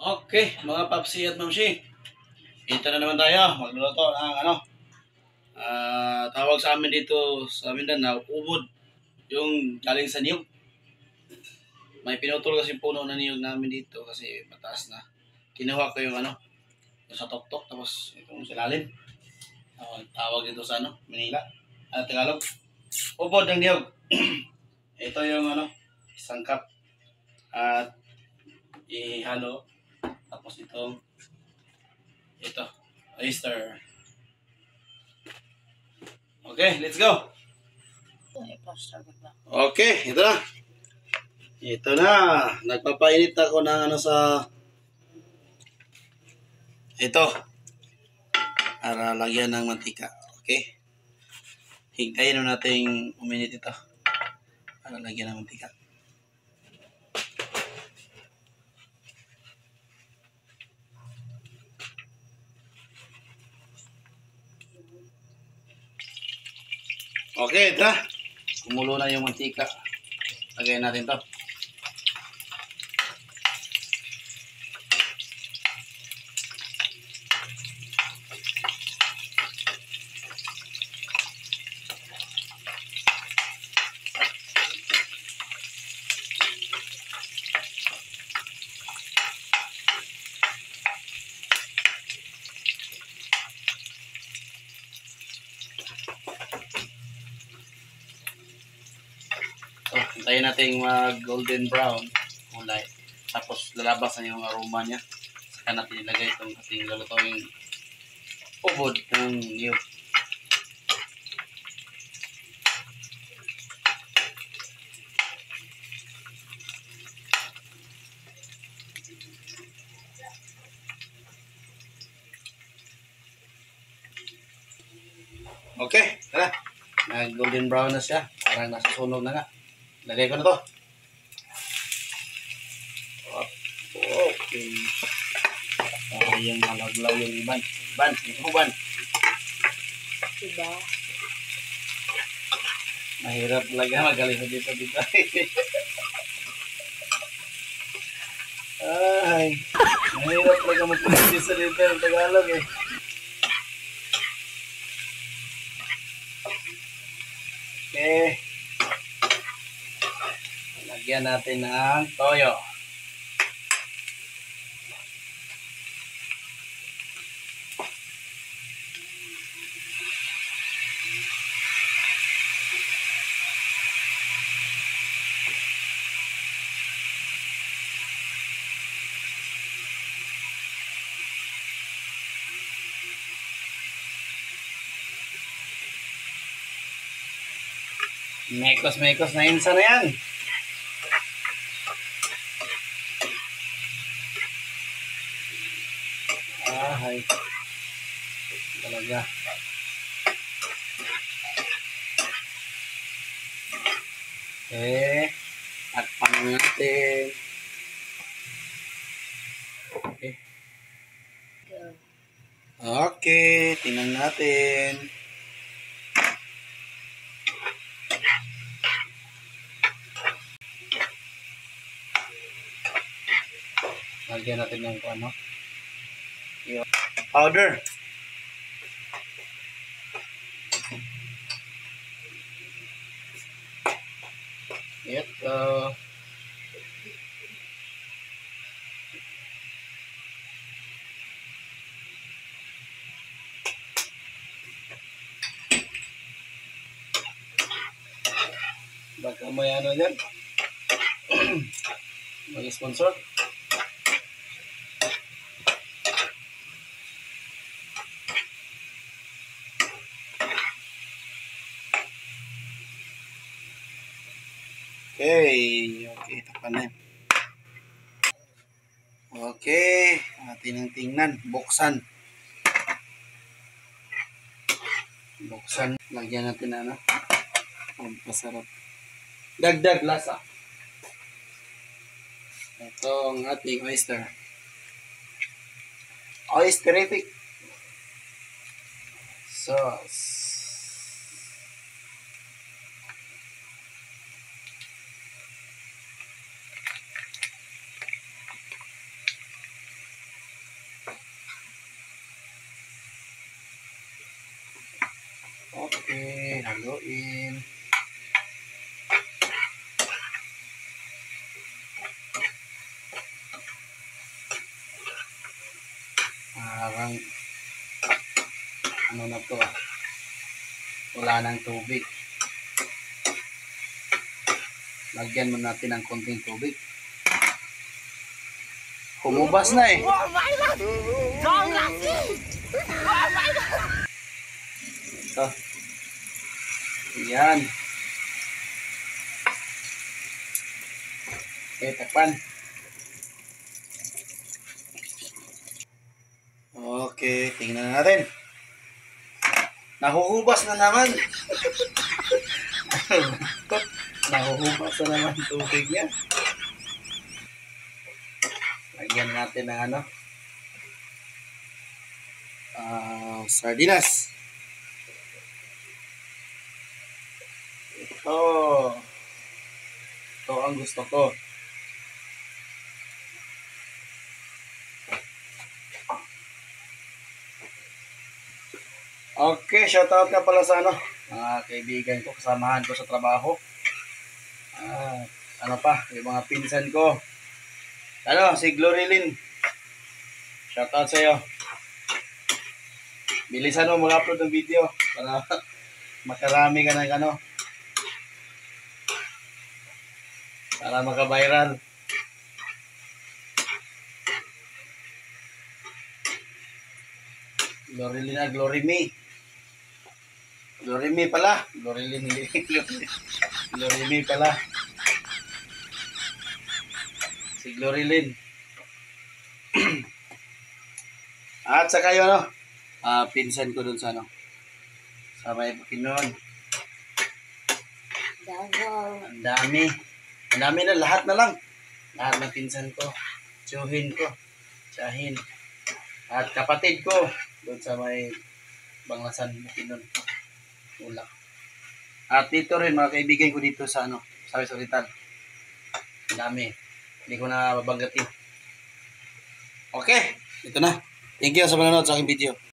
Okay, mga papsi at mamsi. Ito na naman tayo. Magluluto ng tawag sa amin dito sa Mindanao, ubod. Yung galing sa niyog. May pinutol kasi puno na niyog namin dito kasi mataas na. Kinuha ko yung yung sa tuktok tapos itong silalim. Tawag dito sa Manila. Tagalog. Ubod ng niyog. Ito yung isang cup. At ihalo. Tapos ito, oyster. Okay, let's go. Okay, ito na. Ito na. Nagpapainit ako ng ito. Para lagyan ng mantika. Okay. Hintayin natin uminit ito. Para lagyan ng mantika. Okay, ito na. Kumulo na yung mantika. Lagyan natin to. Hintayin natin mag golden brown kulay. Tapos lalabas na yung aroma niya. Saka natin ilagay itong ating lulutuing ubod ng niyog. Okay, tara. Nag golden brown na siya. Parang nasusunog na nga. Lagay ko na to. Okay. Yung malaglaw yung iban. Iban. Diba? Mahirap talaga magaling dito. Ay. Mahirap talaga magpapagod sa dito ng Tagalog eh. Okay. Lagyan natin ng toyo. Mekos na insa na yan. Hay. Talaga. Okay. Takpan natin. Okay. Okay. Tingnan natin. Lagyan natin ng yung powder. Ito. Baka may dyan. May sponsor. Okay, takpan na. Okay, atin ang tingnan. Buksan. Lagyan natin pampasarap. Dagdag lasa. Ito ang ating oyster. Oysterific sauce. haluin. Parang ano na to wala nang tubig. Lagyan mo natin ng konting tubig. Humubas na eh. Oh my God! Don't laugh! Oh my God! Ito. Yan. Okay, takpan. Okay, tingnan natin. Nahuhubas na naman. Nahuhubas na naman tubig niya. Lagyan natin ng ano. Sardinas. Ito ang gusto ko. Okay, shoutout nga pala sa mga kaibigan ko, kasamahan ko sa trabaho. Ano pa, yung mga pinsan ko. Si Glorilyn. Shoutout sa iyo. Bilisan mo mag-upload ng video para makarami ka ng para maka-viral. Glorilyn Glorimy. Glorimy pala. Glorilyn hindi. Glorimy pala. Si Glorilyn. At saka yun pinsan ko dun sa sa may Pinoon. Ang dami. Ang dami na, lahat na lang. Lahat ng pinsan ko. Tsuhin ko. Tsahin. At kapatid ko doon sa may Banglasan Pinoon. Ulak. At dito rin mga kaibigan ko dito sa sa Oriental. Ang dami. Hindi ko na babanggatin. Okay, ito na. Thank you sa panonood sa aking video.